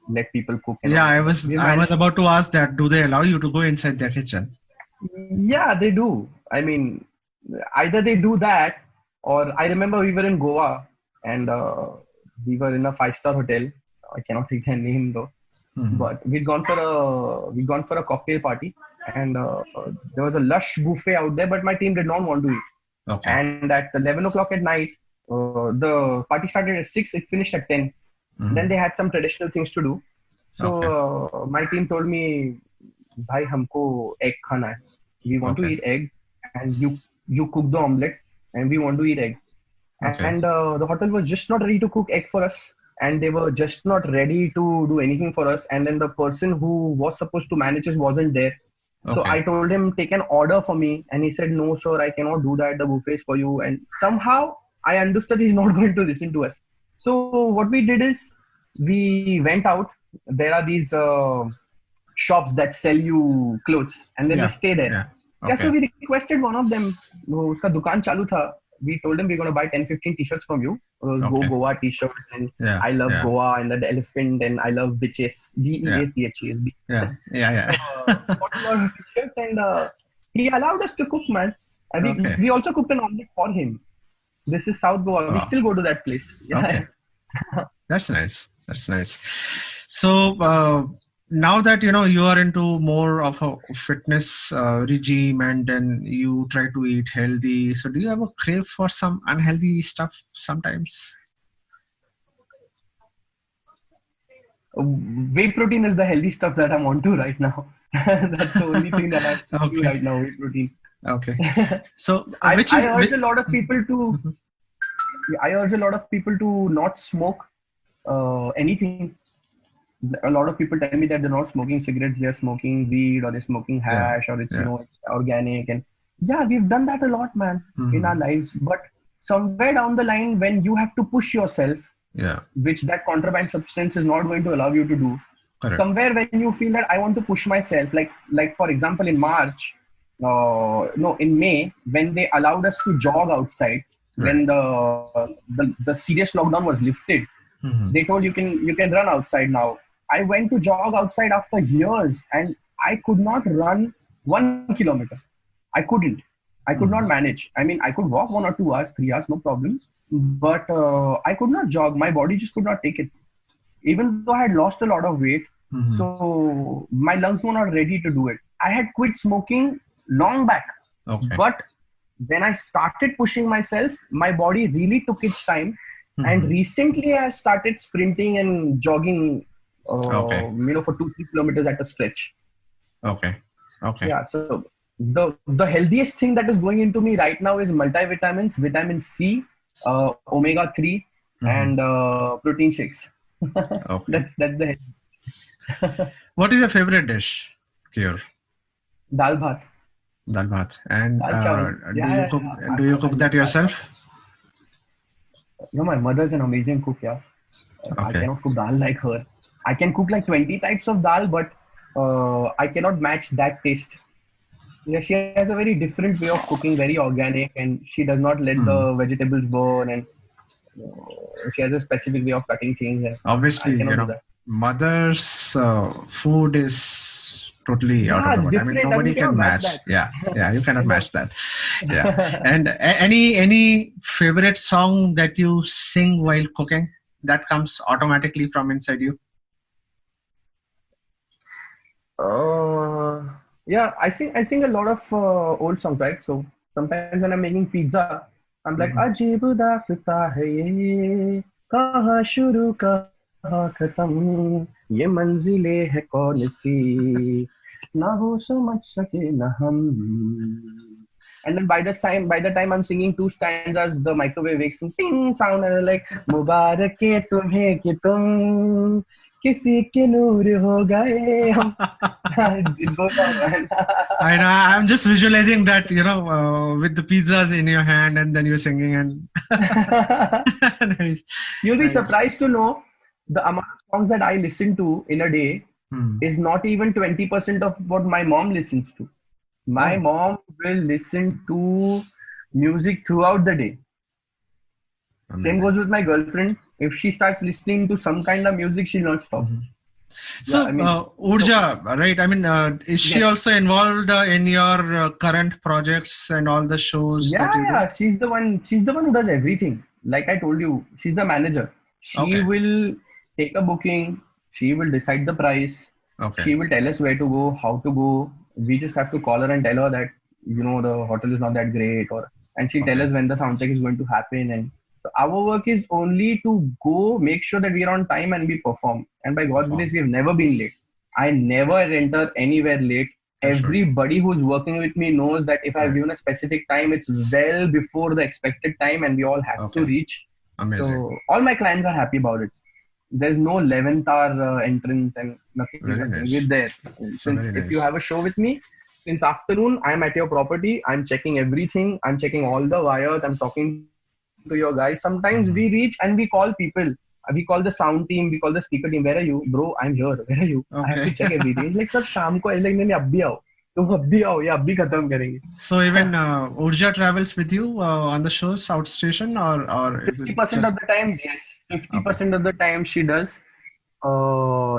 let people cook. Yeah, I was about to ask that. Do they allow you to go inside their kitchen? Yeah, they do. I mean, either they do that, or I remember we were in Goa and we were in a 5-star hotel. I cannot take their name though. But we'd gone for a cocktail party, and there was a lush buffet out there, but my team did not want to eat. Okay. And at 11 o'clock at night, the party started at 6, it finished at 10. Then they had some traditional things to do. So my team told me, "Bhai, humko egg khana hai. We want to eat egg, and you cook the omelette, and we want to eat egg." And the hotel was just not ready to cook egg for us. And they were just not ready to do anything for us. And then the person who was supposed to manage us wasn't there. So I told him, take an order for me. And he said, no, sir, I cannot do that. The buffet is for you. And somehow I understood he's not going to listen to us. So what we did is we went out. There are these shops that sell you clothes. And then we stay there. So we requested one of them. Uska dukaan chalu tha. We told him we're going to buy 10-15 t-shirts from you. Go Goa t-shirts, and I love Goa, and the elephant, and I love bitches. BEACHES. Bought a lot of t-shirts, and he allowed us to cook, man. We also cooked an omelette for him. This is South Goa. We still go to that place. That's nice. So now that you are into more of a fitness regime, and then you try to eat healthy, so do you ever crave for some unhealthy stuff sometimes? Whey protein is the healthy stuff that I'm onto right now. That's the only thing that I'm onto Okay. right now. Whey protein. Okay. So I urge which- a lot of people to. I urge a lot of people to not smoke anything. A lot of people tell me that they're not smoking cigarettes, they're smoking weed, or they're smoking hash, or it's it's organic. And yeah, we've done that a lot, man, in our lives. But somewhere down the line, when you have to push yourself, yeah, which that contraband substance is not going to allow you to do. correct. Somewhere when you feel that I want to push myself, like for example in March, in May, when they allowed us to jog outside, when the serious lockdown was lifted, they told you can run outside now. I went to jog outside after years, and I could not run 1 kilometer. I couldn't. I could not manage. I mean, I could walk 1 or 2 hours, 3 hours, no problem. But I could not jog. My body just could not take it. Even though I had lost a lot of weight, so my lungs were not ready to do it. I had quit smoking long back. Okay. But when I started pushing myself, my body really took its time. And recently I started sprinting and jogging, for 2-3 kilometers at a stretch. Okay. Yeah. So the healthiest thing that is going into me right now is multivitamins, vitamin C, omega-3, and protein shakes. Okay. That's the What is your favorite dish, Kiyor? dal bhat. Dal bhat. And Dal chawal. do you cook that yourself? No, my mother's an amazing cook. Yeah, I Okay. cannot cook dal like her. I can cook like 20 types of dal, but I cannot match that taste. Yeah, she has a very different way of cooking, very organic, and she does not let the vegetables burn, and she has a specific way of cutting things. And Obviously, I cannot do that. mother's food is totally out it's of the world. I mean, different. nobody You can cannot match. match Yeah, you cannot match that. Yeah. And any favorite song that you sing while cooking that comes automatically from inside you? Yeah, I sing a lot of old songs, right? So sometimes when I'm making pizza, I'm like, "Ajeeb daasta hai ye, kahan shuru kahan khatam, ye manzile hai kaun si, na wo samajh sake na hum." And then by the time I'm singing 2 stanzas, the microwave wakes up, ping sound, and I'm like, "Mubarak ke tumhe ki tum किसी के नूर हो गए हम." It goes on, man. I know. I'm just visualizing that, with the pizzas in your hand and then you're singing and nice. You'll be Nice. surprised to know the amount of songs that I listen to in a day is not even 20% of what my mom listens to. My mom will listen to music throughout the day. Same goes with my girlfriend. If she starts listening to some kind of music, she'll not stop. So, I mean, Urja, right? I mean, is she also involved in your current projects and all the shows that you do? Yeah. She's the one who does everything. Like I told you, she's the manager. She will take a booking. She will decide the price. Okay. She will tell us where to go, how to go. We just have to call her and tell her that, the hotel is not that great, and she'll tell us when the sound check is going to happen. And so our work is only to go, make sure that we are on time and we perform. And by God's grace, we've never been late. I never enter anywhere late. Everybody who's working with me knows that if I've given a specific time, it's well before the expected time, and we all have to reach. Amazing. So all my clients are happy about it. There's no 11th hour entrance and nothing. Very nice. We're there. Since Very if you nice. have a show with me, since afternoon, I'm at your property. I'm checking everything. I'm checking all the wires. I'm talking to your guys. Sometimes we reach and we call people. We call the sound team. We call the speaker team. Where are you, bro? I'm here. Where are you? I have to check everything. It's like, sir, शाम को. It's like, नहीं अभी आओ. तुम अभी आओ या अभी खत्म करेंगे. So even Urja travels with you on the shows outstation, or is it 50% of the times, yes. 50% of the time she does.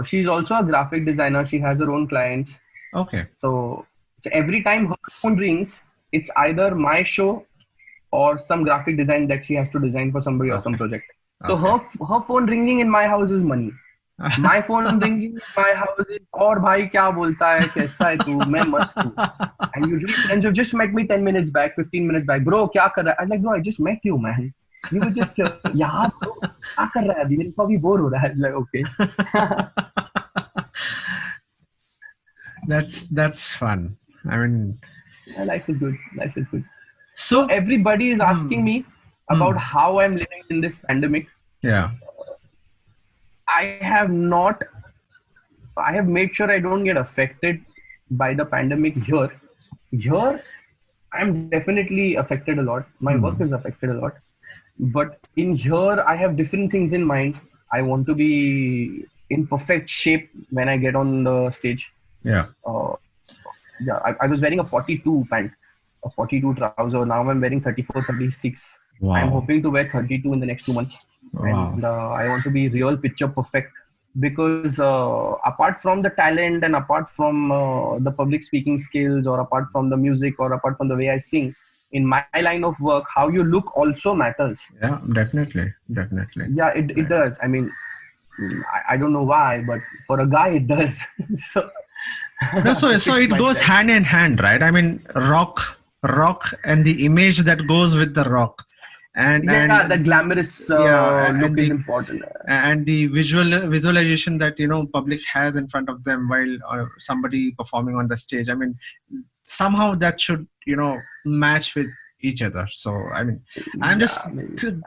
She's also a graphic designer. She has her own clients. Okay. So every time her phone rings, it's either my show or some graphic design that she has to design for somebody or some project. So her phone ringing in my house is money. My phone ringing, my house is, और भाई क्या बोलता है, कैसा है तू, मैं मस्त हूँ. And usually friends have just met me 10 minutes back, 15 minutes back. Bro, क्या कर रहा है? I was like, bro, I just met you, man. You were just यहाँ bro, क्या कर रहा है अभी? मेरे को अभी बोर हो रहा है. Like, okay. That's fun. I mean, Life is good. Life is good. so Everybody is asking me about how I'm living in this pandemic. yeah. I have made sure I don't get affected by the pandemic here. Here, I'm definitely affected a lot. My work is affected a lot. But in here, I have different things in mind. I want to be in perfect shape when I get on the stage. Yeah. I was wearing a 42 pant, a 42 trouser. Now I'm wearing 34, 36. Wow. I'm hoping to wear 32 in the next 2 months. Wow. And I want to be real picture perfect, because apart from the talent and apart from the public speaking skills, or apart from the music, or apart from the way I sing, in my line of work, how you look also matters. Yeah, definitely. Yeah, it does. I mean, I don't know why, but for a guy it does. So No, so it goes hand in hand, right? I mean, rock and the image that goes with the rock. And the glamorous look is important. And the visualization that public has in front of them while somebody performing on the stage. I mean, somehow that should match with each other. So I mean, I'm just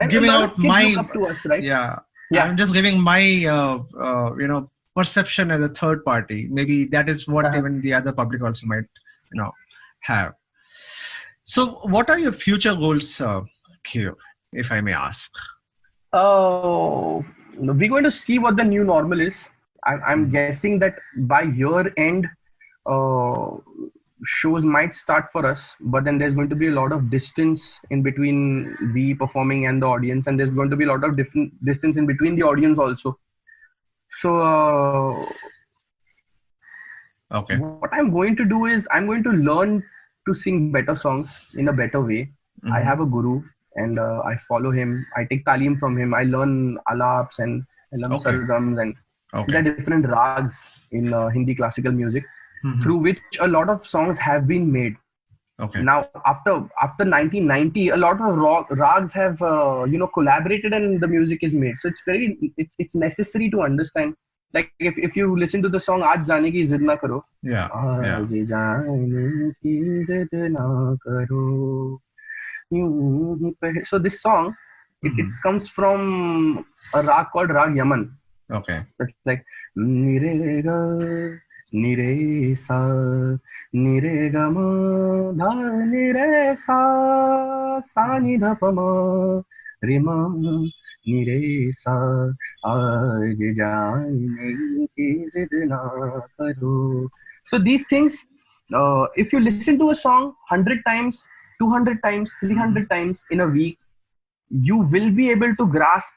giving out my look up to us, right? yeah. I'm just giving my perception as a third party. Maybe that is what even the other public also might have. So what are your future goals, Q, if I may ask? We're going to see what the new normal is. I'm guessing that by year end, shows might start for us, but then there's going to be a lot of distance in between we performing and the audience, and there's going to be a lot of different distance in between the audience also. So Okay. What I'm going to do is I'm going to learn to sing better songs in a better way. I have a guru, and I follow him. I take talim from him. I learn alaps and I learn sargams, and there are different rags in Hindi classical music, through which a lot of songs have been made. Okay. Now, after 1990, a lot of rags have collaborated, and the music is made. So it's necessary to understand. Like if you listen to the song "Aaj Jaane Ki Zid Na Karo," Aaj jaane ki zid na karo. So this song, it comes from a rag called Rag Yaman. Okay. It's like nirega, nire sa, nirega ma, dha nire sa, sa ni dha pa ma, re ma, nire sa, aaj jaane ki zid na karo. So these things, if you listen to a song 100 times, 200 times, 300 times in a week, you will be able to grasp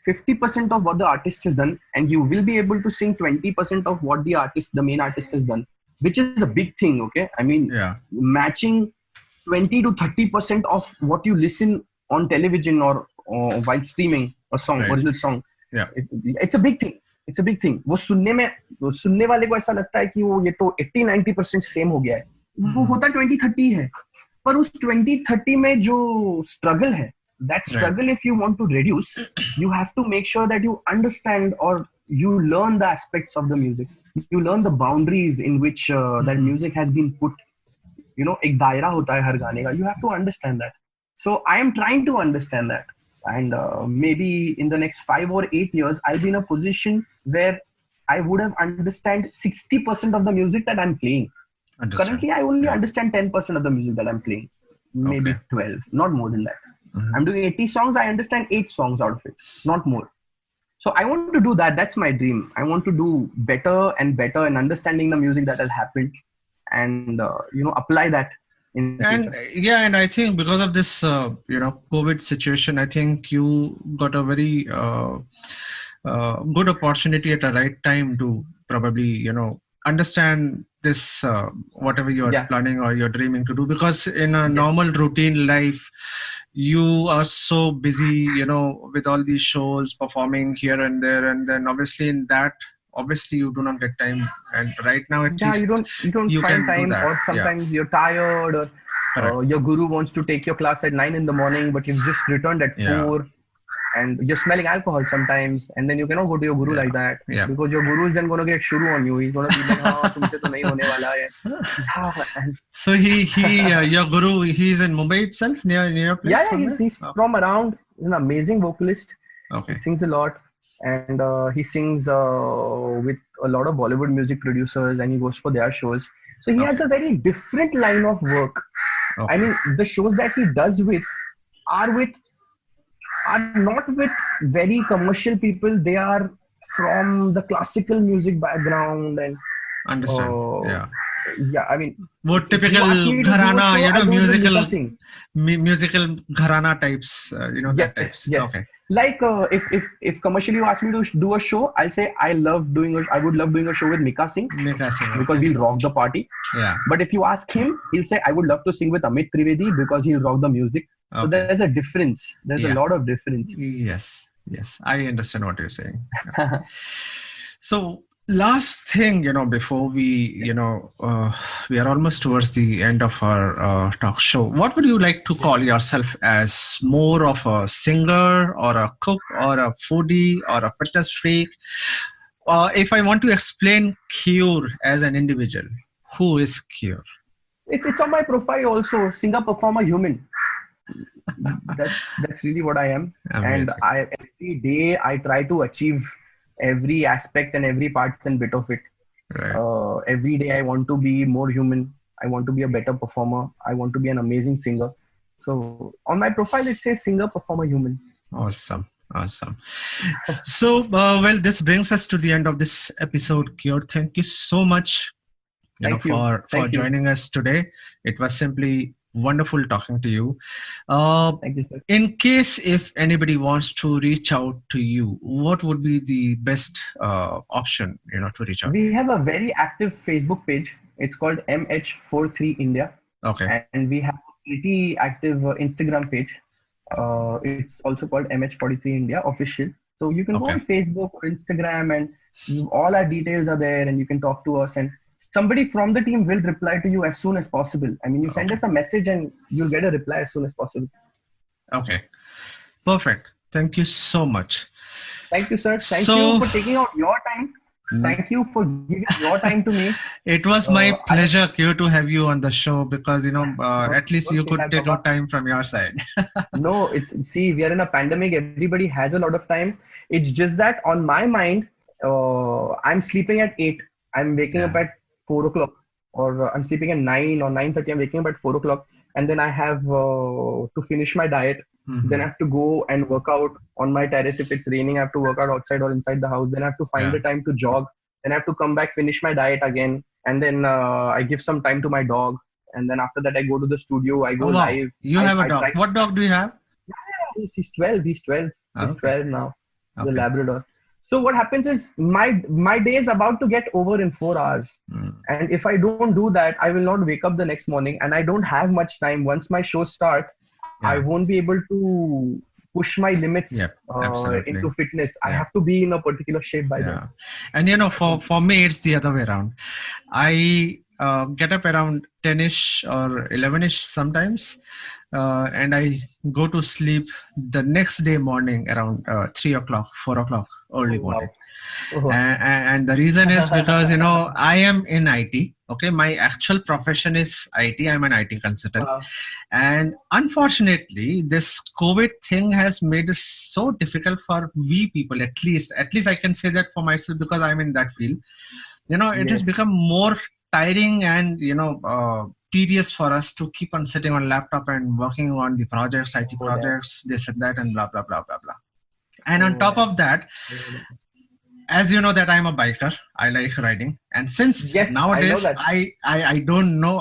50% of what the artist has done, and you will be able to sing 20% of what the main artist has done, which is a big thing. Okay, I mean, matching 20 to 30% of what you listen on television or while streaming a song, original song. It's a big thing. It's a big thing. वो सुनने वाले को ऐसा लगता है कि वो ये तो 80-90% सेम हो गया है. वो होता 20-30 है, पर उस 20-30 में जो struggle है, that struggle, if you want to reduce, you have to make sure that you understand or you learn the aspects of the music. You learn the boundaries in which that music has been put. एक दायरा होता है हर गाने का. You have to understand that. So I am trying to understand that. And maybe in the next 5 or 8 years, I'll be in a position where I would have understand 60% of the music that I'm playing. Currently, I only understand 10% of the music that I'm playing. Maybe 12, not more than that. I'm doing 80 songs. I understand 8 songs out of it, not more. So I want to do that. That's my dream. I want to do better and better in understanding the music that has happened, and apply that. And I think because of this COVID situation, I think you got a very good opportunity at the right time to probably understand this whatever you're Yeah. planning or you're dreaming to do? Because in a normal routine life, you are so busy, with all these shows, performing here and there, and then obviously you do not get time. And right now, at Yeah, least you don't you find can do time, that. or sometimes you're tired, or Correct. your guru wants to take your class at 9 in the morning, but you've just returned at Yeah. 4, and you're smelling alcohol sometimes, and then you cannot go to your guru like that, because your guru is then going to get shuru on you. He's going to be like, "हाँ, तुमसे तो नहीं होने वाला है." Yeah, So your guru, he's in Mumbai itself, near your place. yeah, somewhere? he's from around. He's an amazing vocalist. Okay. He sings a lot, and he sings with a lot of Bollywood music producers, and he goes for their shows. So he has a very different line of work. Okay. I mean, the shows that he does are not with very commercial people. They are from the classical music background, and Understand. yeah. I mean, वो typical ask me to do a gharana, show, I'll do the musical mixing. musical gharana types, that types. Yes. Okay. Like if commercially you ask me to do a show, I'll say I would love doing a show with Mika Singh, Mika Singh. because he'll rock the party. Yeah. But if you ask him, he'll say I would love to sing with Amit Trivedi, because he'll rock the music. So Okay. there's a difference. There's a lot of difference. Yes. I understand what you're saying. Yeah. So last thing, before we, we are almost towards the end of our talk show. What would you like to call yourself as? More of a singer, or a cook, or a foodie, or a fitness freak? If I want to explain Cure as an individual, who is Cure? It's on my profile also. Singer, performer, human. That's really what I am. Amazing. And every day I try to achieve every aspect and every parts and bit of it. Right. Every day I want to be more human. I want to be a better performer. I want to be an amazing singer. So on my profile it says singer, performer, human. Awesome. So, this brings us to the end of this episode, Cure. Thank you so much, for joining us today. It was simply wonderful talking to you. Thank you, sir. In case if anybody wants to reach out to you, what would be the best option, to reach out? We have a very active Facebook page. It's called MH43 India. Okay. And we have a pretty active Instagram page. It's also called MH43 India official. So you can go on Facebook or Instagram, and all our details are there, and you can talk to us, and somebody from the team will reply to you as soon as possible. I mean, you send us a message and you'll get a reply as soon as possible. Okay. Perfect. Thank you so much. Thank you, sir. Thank you for taking out your time. Thank you for giving your time to me. It was my pleasure, Q, to have you on the show, because, at least you could take out time from your side. No, we are in a pandemic. Everybody has a lot of time. It's just that on my mind, I'm sleeping at 8. I'm waking up at 4 o'clock, or I'm sleeping at 9 or 9:30. I'm waking up at 4 o'clock, and then I have to finish my diet. Mm-hmm. Then I have to go and work out on my terrace. If it's raining, I have to work out outside or inside the house. Then I have to find the time to jog. Then I have to come back, finish my diet again, and then I give some time to my dog. And then after that, I go to the studio. I go live. You have a dog. What dog do you have? Yeah, he's 12. He's 12. He's 12 now. The Okay. Labrador. So what happens is my day is about to get over in 4 hours. And if I don't do that, I will not wake up the next morning, and I don't have much time. Once my shows start, I won't be able to push my limits into fitness. I have to be in a particular shape by then. And for me, it's the other way around. I get up around 10ish or 11ish sometimes, and I go to sleep the next day morning around 3 o'clock, 4 o'clock, early morning. Wow. And the reason is because, I am in IT. Okay. My actual profession is IT. I'm an IT consultant. And unfortunately, this COVID thing has made it so difficult for we people, at least I can say that for myself, because I'm in that field. It has become more tiring and, tedious for us to keep on sitting on laptop and working on the projects, IT projects, this and that, and blah, blah, blah, blah, blah. And on top of that, as you know that I'm a biker, I like riding. And since nowadays, I don't know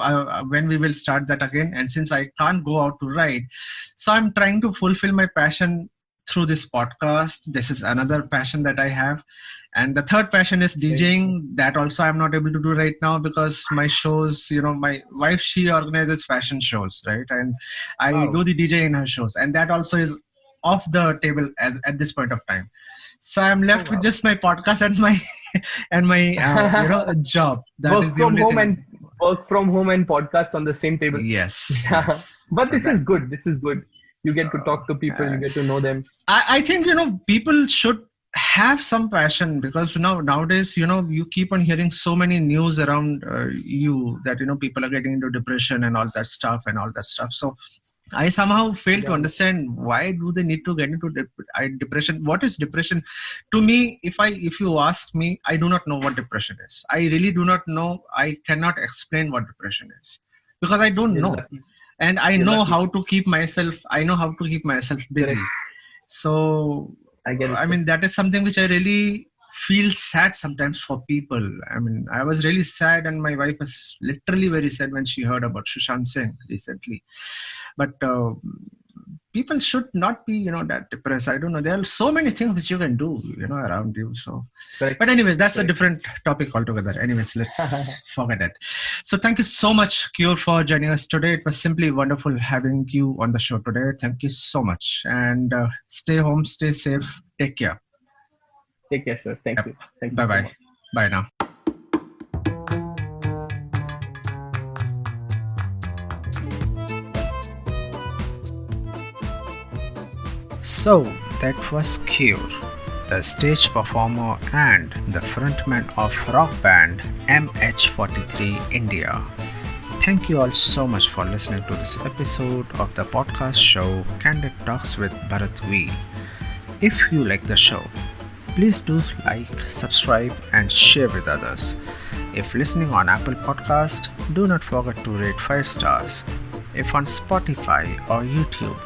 when we will start that again. And since I can't go out to ride, so I'm trying to fulfill my passion through this podcast. This is another passion that I have. And the third passion is DJing. That also I'm not able to do right now because my shows, my wife, she organizes fashion shows, right? And I do the DJ in her shows. And that also is off the table at this point of time. So I'm left with just my podcast and my job. That is the only thing. Work from home and podcast on the same table. Yes. But this is good. This is good. You get to talk to people. You get to know them. I think, people should have some passion because nowadays, you keep on hearing so many news around you that, people are getting into depression and all that stuff. So I somehow fail to understand why do they need to get into depression. What is depression? To me, if you ask me, I do not know what depression is. I really do not know. I cannot explain what depression is because I don't know. And I know how to keep myself. I know how to keep myself busy. So I get it. I mean, that is something which I really feel sad sometimes for people. I mean, I was really sad and my wife was literally very sad when she heard about Sushant Singh recently. But people should not be, that depressed. I don't know. There are so many things which you can do, around you. So, but anyways, that's a different topic altogether. Anyways, let's forget it. So thank you so much, Cure, for joining us today. It was simply wonderful having you on the show today. Thank you so much. And stay home, stay safe. Take care. Take care, sir. Thank you. Thank you. Bye-bye. So much. Bye now. So that was Cure, the stage performer and the frontman of rock band MH43 India. Thank you all so much for listening to this episode of the podcast show Candid Talks with Bharat V. If you like the show, please do like, subscribe and share with others. If listening on Apple Podcast, do not forget to rate 5 stars. If on Spotify or YouTube,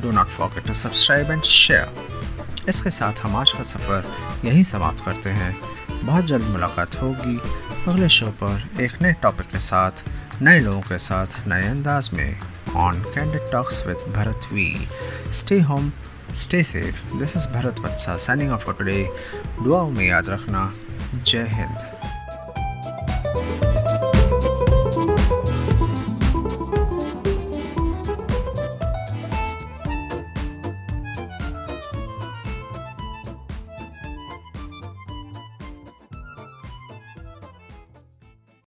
do not forget to subscribe and share. इसके साथ हम आज का सफ़र यहीं समाप्त करते हैं. बहुत जल्द मुलाकात होगी अगले शो पर एक नए टॉपिक के साथ, नए लोगों के साथ, नए अंदाज में on Candid Talks with Bharat V. Stay home, stay safe. This is Bharat Vatsa signing off for today. दुआओं में याद रखना. जय हिंद.